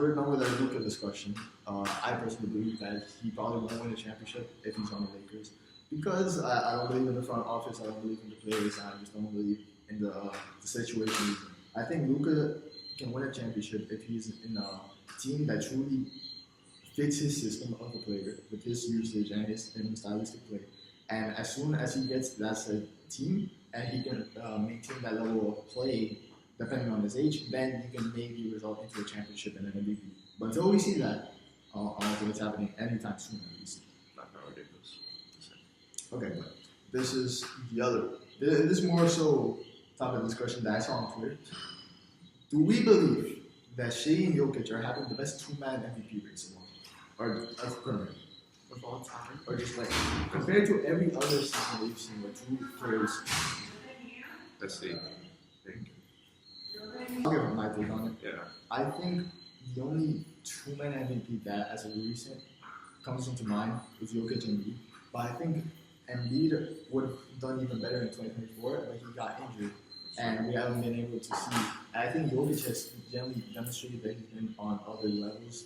We're done with our Luka discussion. I personally believe that he probably won't win a championship if he's on the Lakers because I don't believe in the front office. I don't believe in the players. I just don't believe in the situation. I think Luka can win a championship if he's in a team that truly fits his system of a player with his usage and stylistic play. And as soon as he gets that said team and he can maintain that level of play depending on his age, then you can maybe result into a championship and an MVP. But until we see that, I don't think it's happening anytime soon at least. Not ridiculous. Okay, but this is the other. This is more so type of discussion that I saw on Twitter. Do we believe that Shea and Jokic are having the best two-man MVP race of currently? Of all time. Or just like, compared to every other season we've seen where two players. Let's see. I'll give my take on it. Yeah. I think the only two-man MVP that, as a recent, comes into mind is Jokic and Embiid. But I think Embiid would have done even better in 2024, but he got injured, and we haven't been able to see. And I think Jokic has generally demonstrated that he's been on other levels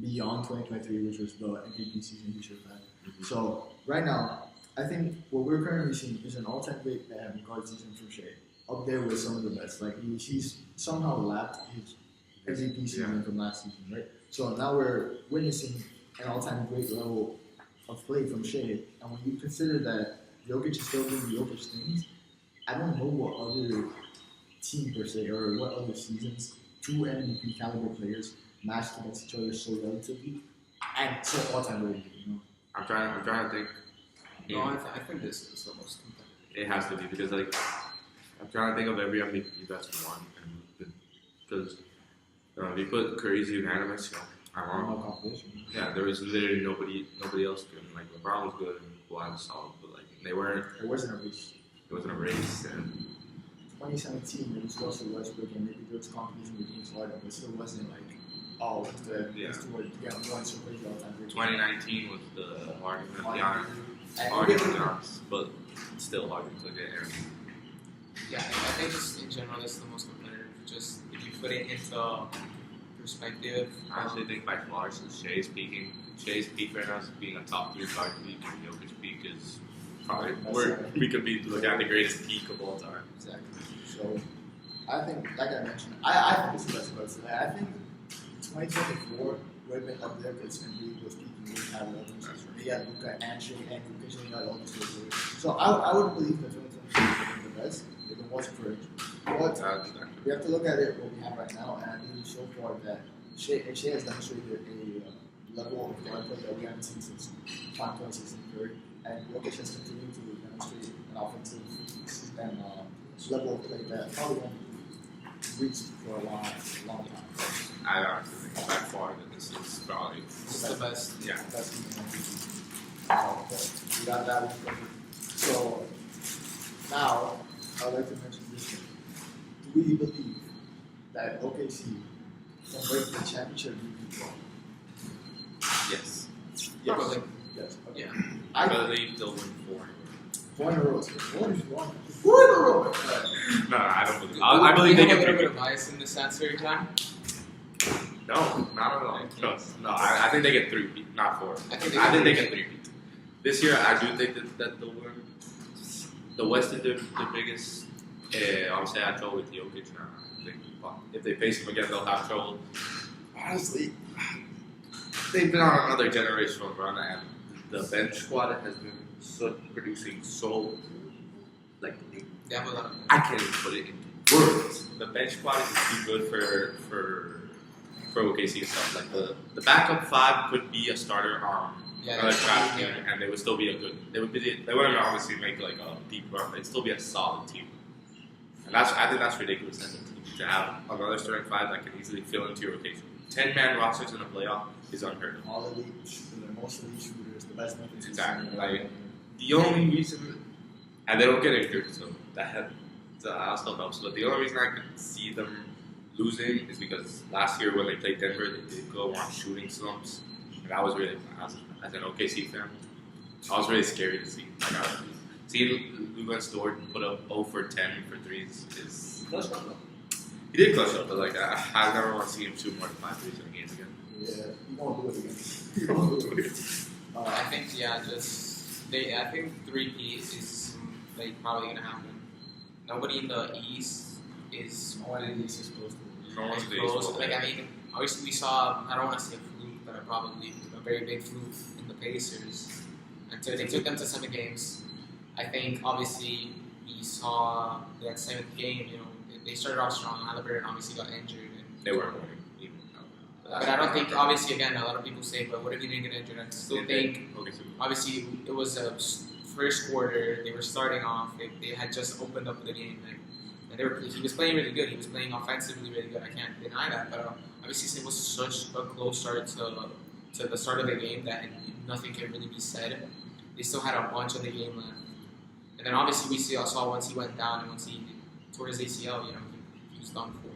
beyond 2023, which was the MVP season he should have had. Mm-hmm. So right now, I think what we're currently seeing is an all-time great guard season from Shea, up there with some of the best. Like he's somehow lapped his MVP season from last season, right? So now we're witnessing an all-time great level of play from Shea, and when you consider that Jokic is still doing Jokic things, I don't know what other team per se or what other seasons two MVP caliber players matched against each other so relatively and so all-time great. You know, I'm trying to think. No, I think this is the most competitive. It has to be because like I'm trying to think of every MVP that's won, and because if you put Curry's unanimous, I'm wrong. no competition. Yeah, there was literally nobody else good. Like LeBron was good and Kawhi was solid, but like they weren't. It wasn't a race. It wasn't a race, and 2017, it was Russell Westbrook and maybe there was competition with James Harden, but it still wasn't like, oh, these two were going so crazy all the time. 2019 was the Harden and Giannis. And Harden and Giannis, but still Harden took it. Yeah, I think just in general, this is the most competitive. Just if you put it into perspective. I actually think by far since Shea's peaking. Shea's peak right now is being a top 3 guard peak, and Jokic's peak is probably we could be looking at the greatest peak of all time. Exactly. So I think, like I mentioned, I think it's the best part today. I think 2024 would have been up there because Embiid was peaking with had he had Luka and Shea and Jokic and he had all these players. So I would believe that 2024 would have been the best if it wasn't for it. But we have to look at it what we have right now, and I believe so far that Shea has demonstrated a level of guard play that we haven't seen since 2016 Curry, and Jokic has continued to demonstrate an offensive and level of play that probably won't reach for a long time. I honestly think by far that this is probably the best. Yeah. Best we got that one covered. So now I'd like to mention this thing. Do we believe that OKC can break the championship record? Yes. Probably. Yes. Okay. Yeah. I believe they'll win 4. 4 in a row. 4 in a row. No, I don't believe. I believe they have get a little bit 3. of bias in this answer, John. No, not at all. No, I think they get 3. Not 4. I think they get 3. This year, I do think that they'll win. The West is the biggest. Obviously, I have trouble with Jokic now. I think if they face him again, they'll have trouble. Honestly, they've been on another generational run, and the bench squad has been producing so like They have a lot of. I can't even put it in words. The bench squad is too good for OKC and stuff. Like the backup 5 could be a starter on another trash team, and they would still be a good. They wouldn't obviously make like a deep run. They'd still be a solid team. And I think that's ridiculous as a team to have another starting 5 that can easily fill into your rotation. 10-man rosters in a playoff is unheard of. All elite shooters, most elite shooters, the best defense. Exactly. Like the only reason, and they don't get injured, so that still helps. But the only reason I could see them losing is because last year when they played Denver, they did go on shooting slumps, and that was really, as an OKC fan, I was really scary to see. Like, seeing Luka Dort put up 0 for 10 for threes is He did clutch up, but like I never want to see him shoot more than 5 threes in a game again. Yeah, he won't do it again. He won't do it again. I think I think 3P is like probably gonna happen. Nobody in the East is No one in the East is close to it. No one's as the close. East. Like I mean, obviously we saw. I don't want to say a fluke, but probably a very big fluke in the Pacers until they took them to 7 games. I think obviously we saw that 7th game. You know, they started off strong. Halliburton obviously got injured. And, They weren't winning. Even. but I don't think, obviously, again, a lot of people say, but what if he didn't get injured? I still think, obviously, it was a first quarter. They were starting off. They had just opened up the game. He was playing really good. He was playing offensively really good. I can't deny that. But obviously, it was such a close start to the start of the game that nothing can really be said. They still had a bunch of the game left. And then obviously, we saw once he went down and once he tore his ACL, you know, he was done for.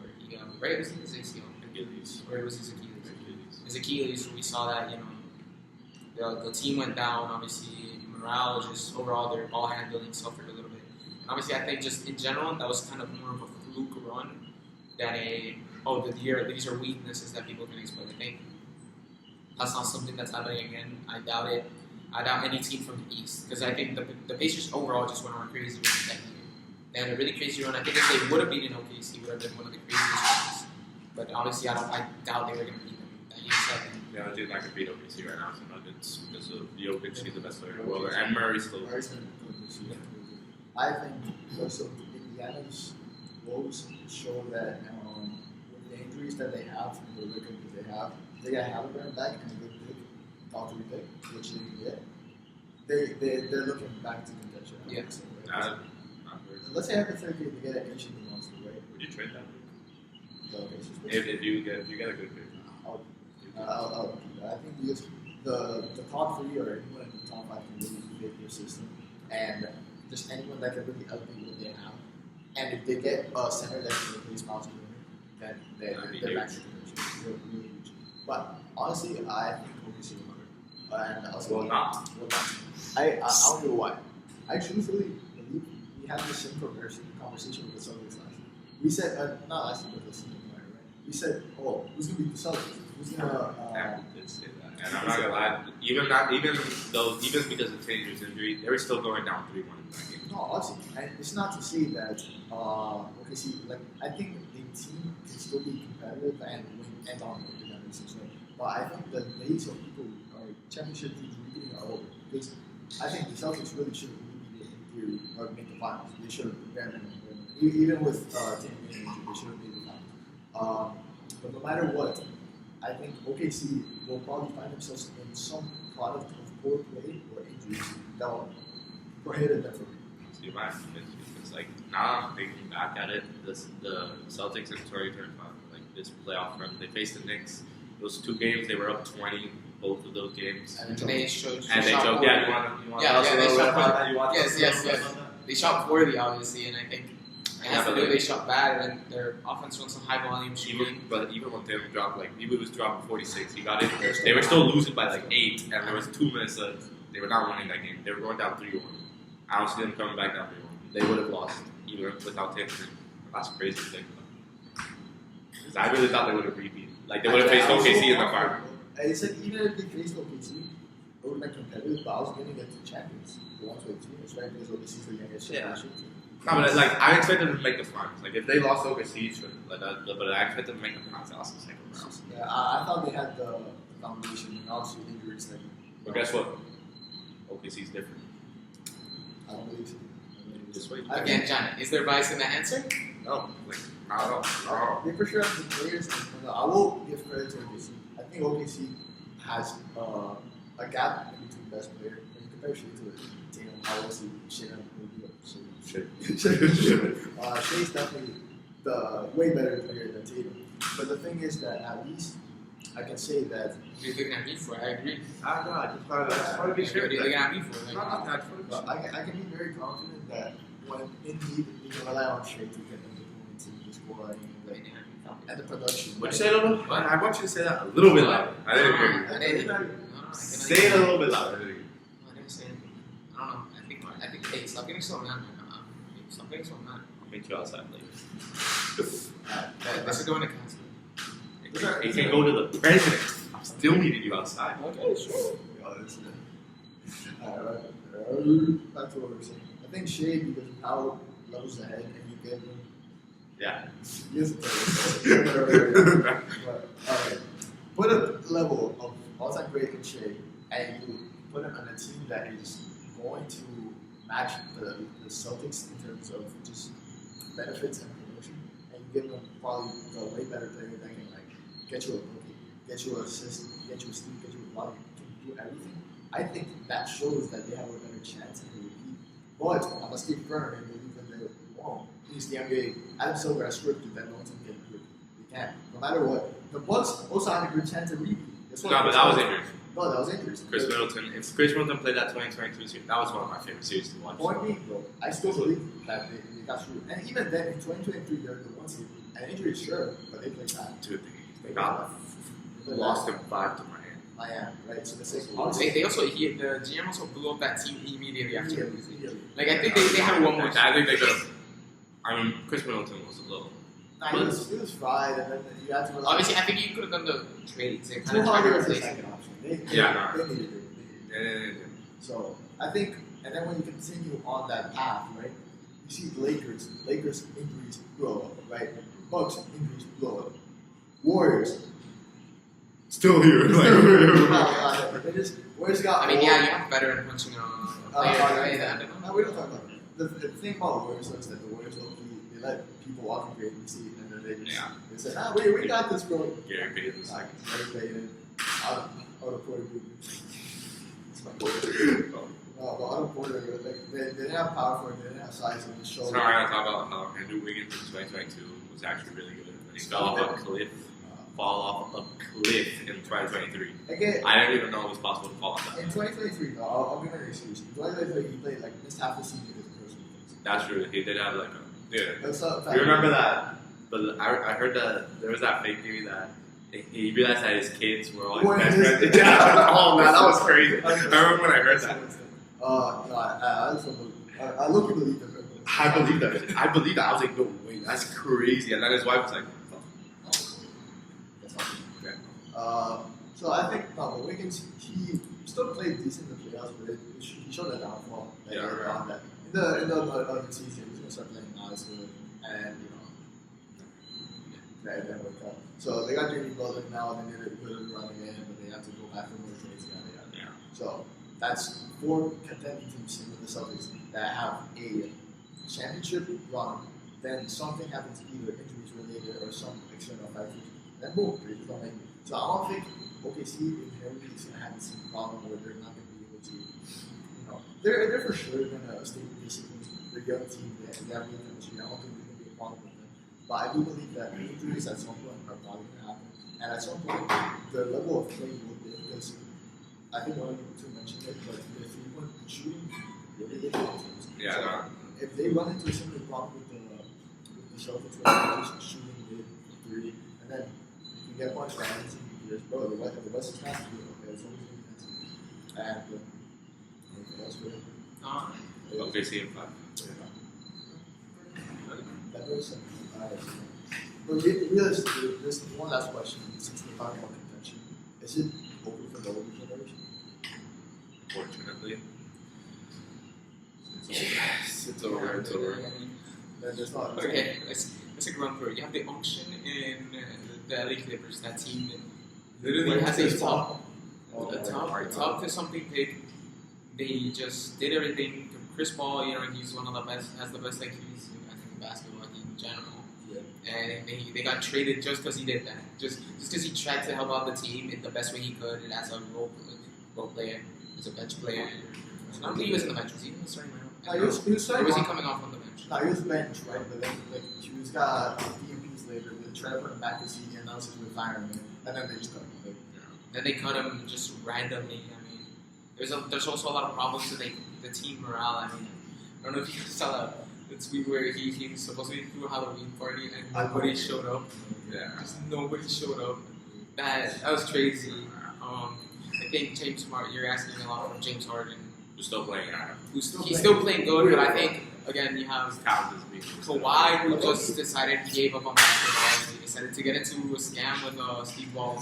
Right? It was his ACL. Or it was his Achilles. His Achilles, we saw that, you know, the team went down, obviously, morale, just overall their ball handling suffered a little bit. And obviously, I think just in general, that was kind of more of a fluke run than these are weaknesses that people can exploit. I think that's not something that's happening again. I doubt it. I doubt any team from the East, because I think the Pacers overall just went on a crazy run that year. They had a really crazy run. I think if they would have beaten OKC, it would have been one of the craziest runs. But obviously, I doubt they were going to beat them. That game 7. Yeah, I think I could beat OKC right now. So Nuggets, because of Jokic, he's the best player in the world, and Murray's still. Murray's been good this year. I think also Indiana's woes show that with the injuries that they have and the record that they got Halliburton back and a good pick, top 3 pick, which they can get. They're looking back to contention. Yeah. So, right? Let's say hypothetically they get an Asian monster, right? Would you trade that? If you get a good pick. I'll keep that. I think because the top 3 or anyone in the top 5 can really fit your system, and just anyone that can really elevate what they have. And if they get a center that can replace Miles Turner, then they're back to contention. They're really huge. But honestly, I think OKC will cover. And also, not. I don't know why. I truthfully believe we had the same conversation with the Celtics last year. We said, not last year, but the season prior, right? We said, who's going to be the Celtics? Who's going to... I did say that. And I'm not going to lie, even because of Tanger's injury, they were still going down 3-1 in that game. No, honestly, and it's not to say that, I think the team can still be competitive and win and dominate in that instance, right? But I think the days of people or championship teams repeating are over. Because I think the Celtics really should really be or make the finals. They should have prepared them. Even with Tatum being injured, they should have made the finals. But no matter what, I think OKC will probably find themselves in some product of poor play or injuries that will prohibit them from. See, my it's like now I'm thinking back at it. The Celtics in 2025, like this playoff run, they faced the Knicks. Those 2 games, they were up 20. Both of those games. And they choked. Yeah, you want to they shot about that? Yes. They shot poorly, obviously, and I think they shot bad, and their offense went some high volume shooting. But even when Tatum dropped, like he was dropping 46, he got it. They were still losing by like 8, and there was 2 minutes left. They were not winning that game. They were going down 3-1. I don't see them coming back down 3-1. They would have lost even without Tatum. That's crazy to think about. Because I really thought they would have repeated. Like they would have faced OKC in the final. It's like even if they faced OKC, it would have been competitive, but I was going to get to champions. The ones with teams, right? Because OKC's the youngest championship team. No, but like I expected them to make the finals. Like if they lost OKC, sure. But I expected them to make the finals. Also, second round. Yeah, I thought they had the foundation, and obviously injuries. Like, but guess what? OKC's different. I don't believe so. Just wait. Again, John, is there bias in that answer? No, like I don't know. They for sure have the players. I will give credit to OKC. I think OKC has a gap in between best player. When you compare Shea to Tatum, obviously Shea will be Shea's definitely the way better player than Tatum. But the thing is that at least I can say that. You're looking at me for it, I agree. I don't know. I just want to be sure. What are you looking at me for? I can be very confident that when in need, you can rely on Shea to get them the points and just score and the production. What you say, Lolo? I want you to say that a little bit louder. I didn't hear you. Say it a little bit louder. I didn't say anything. I don't know. I think. Hey, stop getting so mad, man. Stop getting so mad. meet you outside later. Let's go in the council. He can go to the president. I'm still meeting you outside. Okay, sure. Alright, back to what we were saying. I think Shea, because of how levels ahead and you get him. Yeah. Yes, but, alright. Put a level of all-time great in Shea, and you put him on a team that is going to match the Celtics in terms of just benefits and promotion, and you give them probably a way better player that can like get you a rookie, get you an assist, get you a steal, get you a block, can do everything. I think that shows that they have a better chance in the repeat. But I must stay firm and believe that they won't. Please, the NBA, Adam Silver has scripted that no team can do it. They can't. No matter what. The Bucks also had a good chance to repeat. No, but that was injured. No, that was injured. Chris Middleton. If Chris Middleton played that 2022 series, that was one of my favorite series to watch. Point being, though, I still believe that they got screwed. And even then, in 2023, they're the one seed. And injury, sure, but they played bad. Dude, they got lost in 5 to Miami, right? So they also the GM also blew up that team immediately after losing. Like I think they had one more. I think they could have. I mean, Chris Middleton was a little. Nah, he was fried, and then you had to. Obviously, I think you could have done the trades. They kind of tried to replace replace second option. They needed it. So I think, and then when you continue on that path, right? You see the Lakers injuries blow up, right? Bucks injuries blow up. Warriors. Still here. Warriors got. I mean, yeah, you have better in punching on. No, we don't talk about it. The thing about Warriors is that the Warriors they let people walk in free agency and then they say, we got this, bro. Gary Payton's like, Gary Payton, out of Porter. It's my Porter. No, but out of Porter, they didn't have power for it, they didn't have size on the shoulder. So I talk about how Andrew Wiggins in 2022 was actually really good. He fell off a cliff. Fall off a cliff in 2023. Okay. I didn't even know it was possible to fall off that. In 2023, though, I'll give him an excuse. In 2023, he played like missed half the season because of personal things. That's true. He did have like a. Dude, you remember that? But I heard that there was that fake theory that he realized that his kids were all his best friends. Yeah. Oh man, that was crazy. I remember when I heard that. No, I look believe it. I believe that. I believe that. I was like, no way, that's crazy. And then his wife was like. So I think but Wiggins, he still played decent in the playoffs, but he showed that downfall. Yeah, right. That. In the other season, he was gonna start playing not as good, and that didn't work out. So they got Jimmy Butler now, and they did a good run again, but they have to go back for more trades. Yeah. So that's 4 contending teams with the Celtics that have a championship run. Then something happens, either injuries related or some external factors. Then boom, trades don't make it. So I don't think OKC inherently is going to have the same problem where they're not going to be able to, they're for sure going to stay basically they're a young team, they have good chemistry. I don't think there's going to be a problem with them. But I do believe that injuries at some point are probably going to happen. And at some point, the level of play will be, because I think one of you two mentioned it, but the 3-point shooting really difficult teams. Yeah, so if they run into a similar problem with the Celtics, where they're just shooting mid 3, and then you get one chance. Bro, the West is not good. Okay, it's always defensive. And anything else for him? OKC in 5. That makes sense. But realistically, this one last question, since we're talking about contention, is it open for the older generation? Fortunately. Yes, it's over. It's over. There's not. Okay, let's run through it. You have the unction in the LA Clippers, that team that literally has a top to something big. They just did everything. Chris Paul, he's one of the best, has the best IQs, I think, in basketball in general. Yeah. And they got traded just because he did that. Just because he tried to help out the team in the best way he could, and as a role player, as a bench player. So I don't think he was in the bench. Was he starting right now? He was starting. Or was he coming off on the bench? No, he was bench, right? But then, he was got DMPs later. They tried to put him back to senior, and that was his retirement. And then they just cut him. Then they cut him just randomly. I mean, there's also a lot of problems with the team morale. I mean, I don't know if you saw the tweet where he was supposed to be through a Halloween party and nobody showed up. Yeah. Just nobody showed up. That was crazy. I think James Harden, you're asking a lot from James Harden. Who's still playing? He's still playing good, but I think again, you have Count as being Kawhi, who just decided he gave up on basketball. He decided to get into a scam with Steve Ball.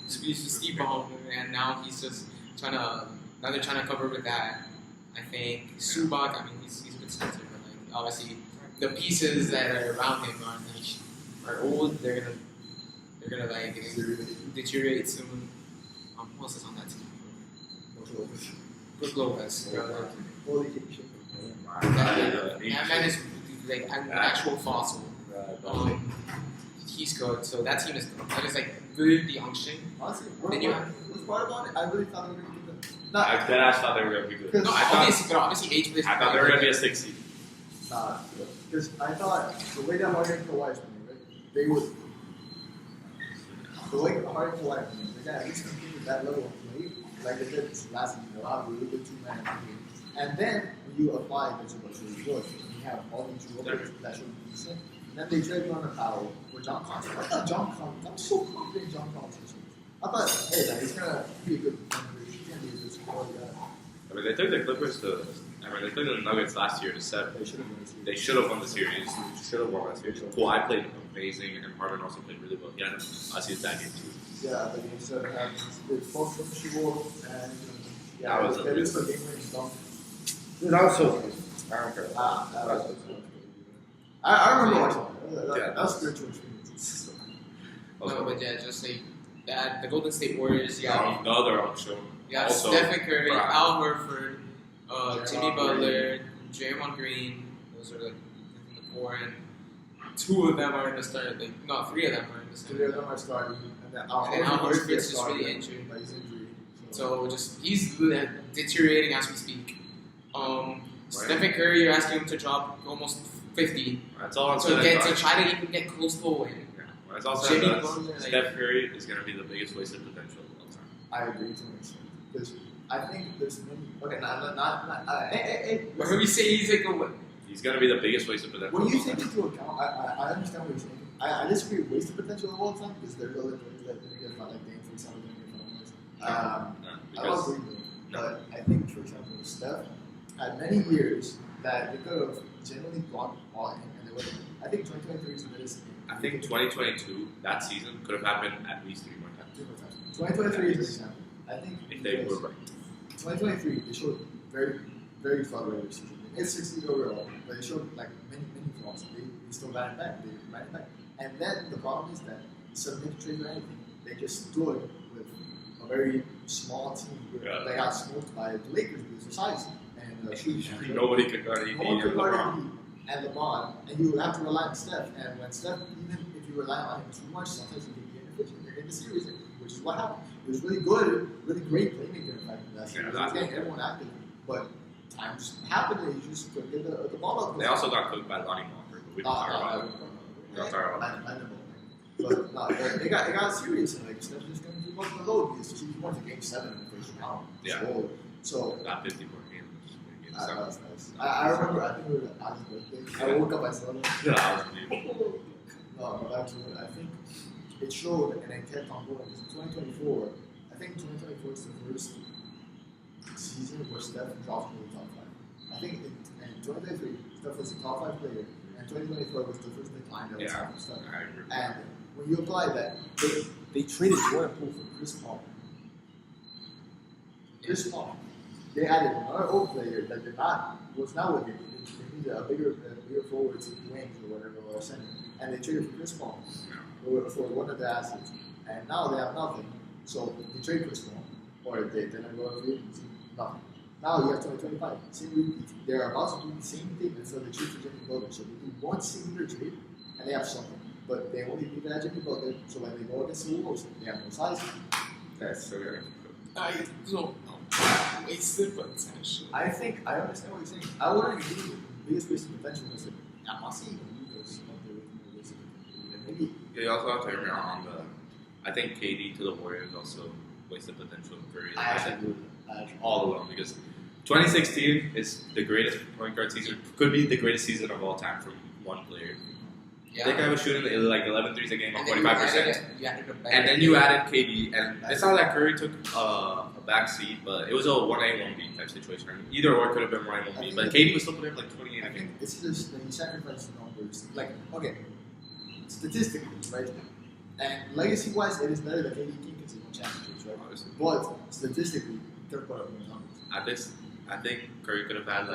Steve Ball, and now he's just now they're trying to cover with that. I think Zubac, I mean, he's a bit sensitive, but like, obviously the pieces that are around him are old. They're gonna like deteriorate soon. Who else is on that team? Brook Lopez. That man is like an actual fossil. He's good, so that team is good. That is like good, the unction. Honestly, Then part about it, I really thought they were going to be good. I thought they were going to be good. No, obviously age plays. I thought they were going to be a 6 seed. Nah, because I thought the way that Harden and Kawhi is playing, right, they would. The way Harden and Kawhi are playing, they can at least continue that level of play, like they did last season. They'll have a really good two-man game. And then when you apply this to the George, and you have all these roles that should be decent, and then they trade Norman Powell for John Collins. I thought John Collins, I'm so confident in John Collins. I thought, hey, like, he's gonna be a good defender. He's gonna be a good scorer. I mean, they took the Clippers to. I mean, they took the Nuggets last year to 7. They should have won the series. Should have won that series. Kawhi played amazing, and Harden also played really well. Yeah, I see that game too. Yeah, but he said with both of them, and that was it is the game winning dunk. Dude, that was so good. I don't care. I remember watching that. That was spiritual experience. No, but yeah, just like that, the Golden State Warriors. Yeah, another option. You have Also, Stephen Curry, Brown. Al Horford, Jimmy Butler, Draymond Green. Those are like the 4, and 2 of them are in the start. Like, no, 3 of them are in the start. 3 of them are starting, and then Al Horford's just really injured. But he's injured. So he's deteriorating as we speak. Stephen Curry, you're asking him to drop almost 50. That's all I'm to try to even get close to a win. Yeah. That's also Jimmy Butler, Steph Curry is going to be the biggest waste of potential of all time. I agree to an extent because I think there's many. Okay, But when we say he's like a win, he's going to be the biggest waste of potential. when you take into account, I understand what you're saying. I disagree with wasted potential of all time because there's other players that didn't get like Dame, for example, didn't get I don't agree with it, but I think, for example, Steph had many years that they could have genuinely gone all in, and they would. I think 2023 is the latest. I think 2022, that season, could have happened at least 3 more times. 2023 is an example. I think if they were right. 2023, they showed very, very flawed regular season. It's 60 overall, but they showed like many flaws. They still ran it back. They ran it back. And then the problem is that instead of making trades or anything, they just stood with a very small team. They got smoked by the Lakers because of size and Nobody could guard AD and LeBron. And LeBron, and you have to rely on Steph. And when Steph, even if you rely on him too much, sometimes you can be inefficient. You're in the series, which is what happened. He was really good, really great playmaker in fact in that series. He was getting everyone active, but time just happened and he just couldn't get the ball up. They also got cooked by Lonnie Walker, but we don't talk about it. We don't talk about that. But no, it got serious and like Steph just couldn't keep up the load because he went to game 7 in the first round. Yeah. So got 54 games. Nice. I remember, I think it was Ali's birthday. I woke up, I saw that. Yeah, No, but back to it. I think it showed and it kept on going. Because in 2024, I think 2024 is the first season where Steph dropped to the top 5. I think in 2023, Steph was a top 5 player, and 2024 was the first decline that was happening. And when you apply that, they traded Jordan Poole for Chris Paul. Chris Paul. They added another old player that did not was not with him. They needed a bigger forward to wings or whatever or center, and they traded for Chris Paul for one of the assets. And now they have nothing. So they trade Chris Paul, or they didn't go free agency, nothing. Now you have 2025. Same repeat. They're about to do the same thing until they trade for Jimmy Butler. So they do one singular trade, and they have something. But they only do that Jimmy Butler. So when they go against the Wolves, they have no size. That's so good. I don't know. Wasted potential. I think I understand what you're saying. I wouldn't agree with the biggest wasted potential was that I'm not saying Lucas up there with the wasted potential. Maybe. Yeah, you also have to remember on the. I think KD to the Warriors also wasted potential for I actually agree with that. all along because 2016 is the greatest point guard season. Could be the greatest season of all time from one player. Yeah. That guy was shooting like 11 threes a game on 45%. And then you added KD, and it's not like Curry took a back seat, but it was a 1A, 1B type situation. Either or could have been 1A, 1B, but KD was still putting up like 28 a game. It's just that you sacrifice numbers. Like, okay, statistically, right? And legacy-wise, it is better that KD King because he won championships, right? Obviously. But statistically, he could have put up more numbers. I think Curry could have had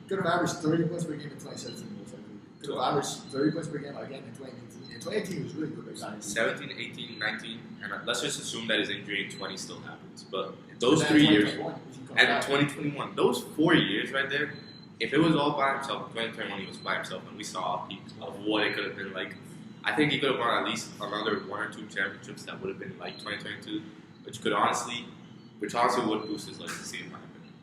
Could have averaged 30 points per game in 2017, most likely. Could have averaged 30 points per game again in 2018. In 2018, he was really good. 17, 18, 19, and let's just assume that his injury in 20 still happens. But those 3 years, and 2021, those 4 years right there, if it was all by himself, 2021 he was by himself, and we saw a peak of what it could have been like. I think he could have won at least another 1 or 2 championships that would have been like 2022, which honestly would boost his legacy in my opinion.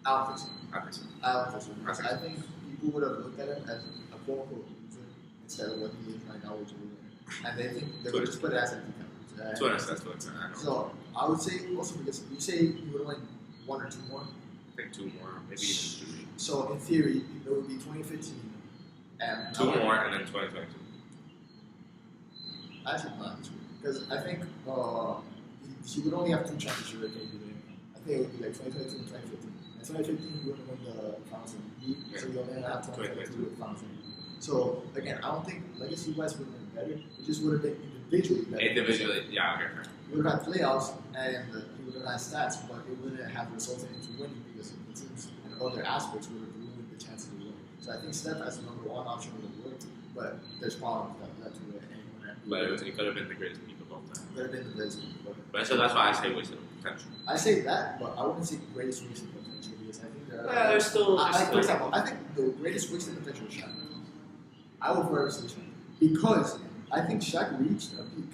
I don't think so. I I think people would have looked at him as a quote-unquote loser instead of what he is right now, which is a winner. And they think they would just put it as a defense. To an extent, I know. So I would say also because you say you would win 1 or 2 more. I think 2 more, maybe even 3. So in theory, it would be 2015 and 2 more, and then 2022. Actually, not this week because I think he would only have 2 championships at KD. I think it would be like 2022 and 2015. In 2015, he wouldn't win the Finals MVP, so he only have 2022 with Finals MVP. So again, I don't think legacy-wise would have been better. It just would have been individually better. Individually, yeah, okay. He would have had playoffs and he would have had stats, but it wouldn't have resulted into winning because the teams and other aspects would have ruined the chances of winning. So I think Steph as the number 1 option would have worked, but there's problems that led to it. But it could have been the greatest peak of all time. Could have been the greatest peak. But so that's why I say wasted potential. I say that, but I wouldn't say greatest wasted potential because I think there are. There's still. For example, I think the greatest wasted potential is Shaq. I will forever say Shaq because I think Shaq reached a peak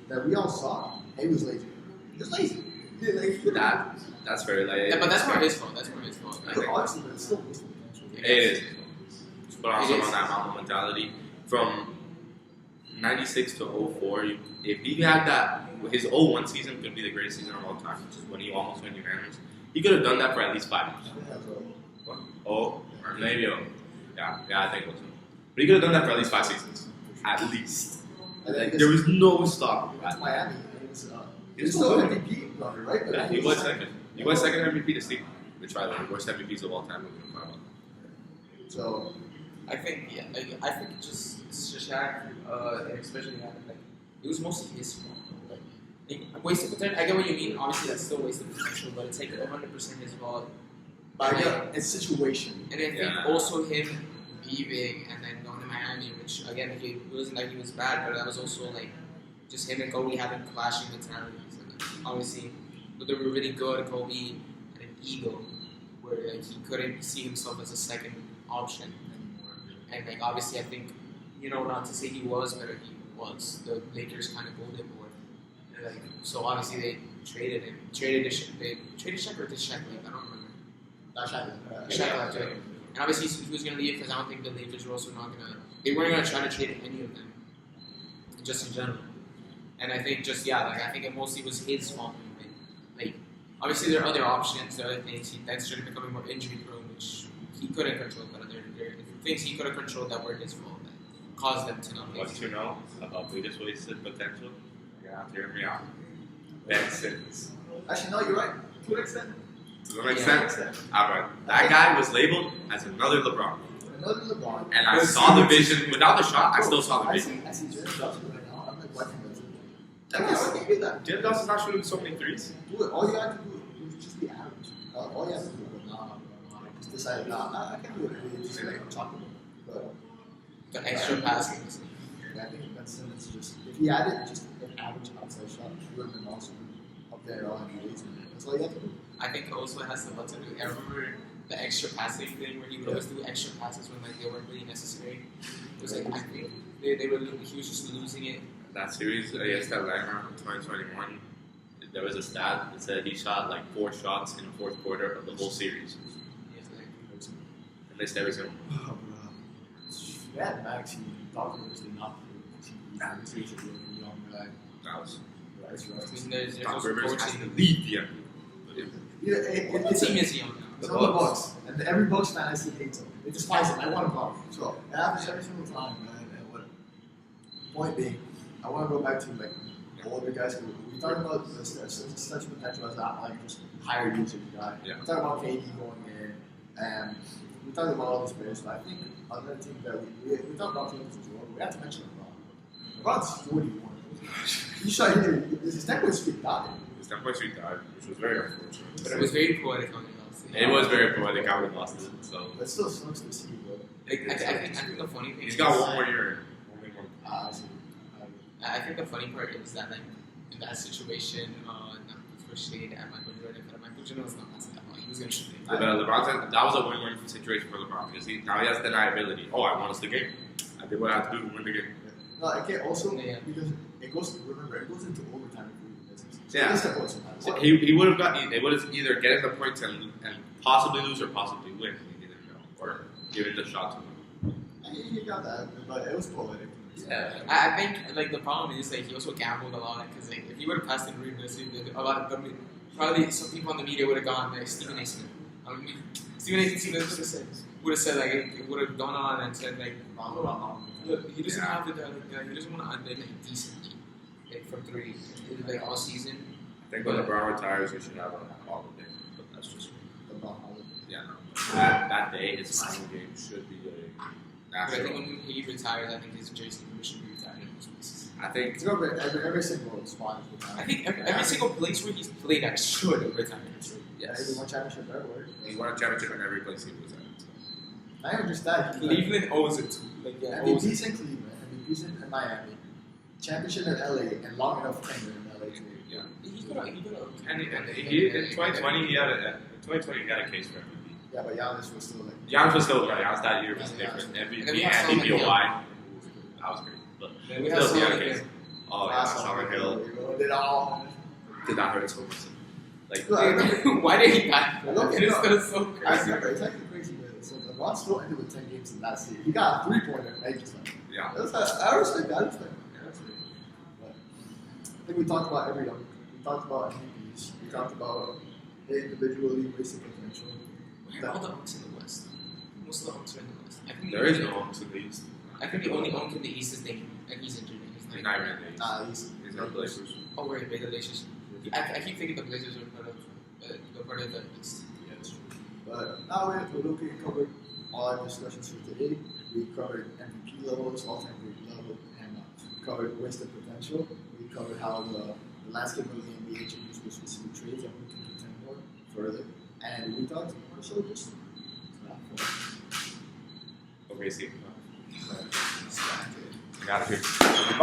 that we all saw. And he was lazy. He was lazy. That's very late. Yeah, but that's not his fault. Honestly, but it's still wasted potential. It is. But also on that Mamba mentality from 96 to 04, if he had that, his 01 season could be the greatest season of all time, which is when he almost went unanimous. He could have done that for at least 5 years. Or maybe yeah, I think so. But he could have done that for at least 5 seasons, at least. Like, there was no stop. That's Miami. He was still MVP, right? Yeah, he was second. He was second MVP to Steve, which by the way, worst MVPs of all time. So. I think just Shaq, especially like it was mostly his fault. Like wasted potential. I get what you mean. Obviously, that's still wasted potential, but it's like 100% his fault. But it's situation. And I think also him leaving and then going to Miami, which again, it wasn't like he was bad, but that was also like just him and Kobe having clashing mentalities. And obviously, but they were really good. Kobe had an ego where like he couldn't see himself as a second option. And like obviously, I think not to say he was, but he was. The Lakers kind of pulled him more. And like so, obviously they traded him. Traded Shaq or did Shaq leave? I don't remember. Shaq left, right? And obviously he was gonna leave because I don't think the Lakers were also not gonna. They weren't gonna try to trade any of them, just in general. And I think I think it mostly was his fault. Like obviously there are other options, there are other things. He started becoming more injury prone, which he couldn't control. But there are things he could have controlled that were his fault that caused them to not make it. What you know about biggest wasted potential? Yeah, hear me out. Ben Simmons. Actually, no, you're right. To an extent. To an extent. Alright. That guy was labeled as another LeBron. And I saw the vision. Without the shot, I still saw the vision. I see Jalen Johnson right now. I'm like watching that. Jalen Johnson's not shooting so many threes. Do it. All you have to do is just be average. All you have to do is just decide, I can do it. Just like I'm talking about. The extra passing. I think Ben Simmons if he added just an average outside shot, he would have been awesome up there on the Blazers. That's all you have to do. I think also it has a lot to do. I remember the extra passing thing where he would always do extra passes when like they weren't really necessary. It was like I think he was just losing it. That series against Atlanta in 2021, there was a stat that said he shot like 4 shots in the fourth quarter of the whole series. And missed every single one. Yeah, Max, Doc Rivers did not he was a really young guy. That was. I mean, there's Doc also Rivers has coaching. to lead the NBA. The team is young now. It's on the Bucks, and every Bucks fan I see hates him. They despise him. I want him out. So it happens every single time, man. And what? point being, I want to go back to like older guys. We talked about such potential as not like just higher usage guy. Yeah. We talked about KD going in, and we talked about all these players. But I think another team that we talked about teams as well. We have to mention LeBron. LeBron's 41. He shot his 10-point streak died. His 10-point streak died, which was very unfortunate. But it was very poetic on the It was very poetic how we lost it. So. But it still sucks to see, bro. I think the funny thing He's is got one more year. I see. I think the funny part is that like in that situation, not to throw shade at Michael Jordan, but Michael Jordan was not passing that long. He was gonna shoot it. But LeBron said that was a win-win situation for LeBron because now he has deniability. Oh, I won us the game. I did what I had to do to win the game. No, I can't also Yeah. because it goes. Remember, it goes into overtime. Yeah. So he would have got. They would have either get the points and possibly lose or possibly win. He didn't know, or give it a shot to him. You got that, but it was poetic. Yeah. I think like the problem is like he also gambled a lot because like if he would have passed in Reed, a lot of probably some people on the media would have gone like Stephen A. Smith. Stephen A. Smith would have said like it would have gone on and said like look, he doesn't have the he doesn't want to unbend like decently like from three like all season. I think when LeBron retires, we should have a holiday, but that's just LeBron holiday. yeah. No. That day, his final game should be a But I national. think when he retires, I think his jersey should be retired in most places. I think It's over every single spot. I think every single place where he's played at should retire. Every yes. one championship everywhere. He won a championship in every place he was at. So. Not even just that. Cleveland owes it to like MVP's in Cleveland, MVP's in Miami, championship in LA, and long enough tenure in LA too. Yeah. He could have. And he in 2020 he had a case for MVP. Yeah, but Giannis was still like. Giannis was still right. Giannis that year was Yeah. different. And then MVP we and have Solomon DPOY. That was great. But Then we still, have he had a Solomon case. Hill. Oh yeah, Solomon Hill Did all. did not hurt so much. Like Look, I remember. Why did he back? Look, It's no. so I crazy. remember, it's actually crazy. But so LeBron still ended with 10 games in last year. He got a 3-pointer in Vegas. yeah. I respect that. But I think we talked about every other. We talked about MVPs. We talked about individually wasting potential. Where are all the Hawks in the West? Most of the Hawks are in the West. I think There is no Hawks in the East. I think the only Hawk in the East is Dame, and he's injured. He's not even in the East. He's He's not the Blazers. Oh, right, the Blazers. I keep thinking the Blazers are part of the East. Yeah, that's true. But now we're looking at covered all our discussions for today. We covered MVP levels, all-time great level, and covered wasted potential. We covered how the landscape of the NBA changes with specific trades and we can contend more further. And we talked also just Okay, see. uh, I got it here.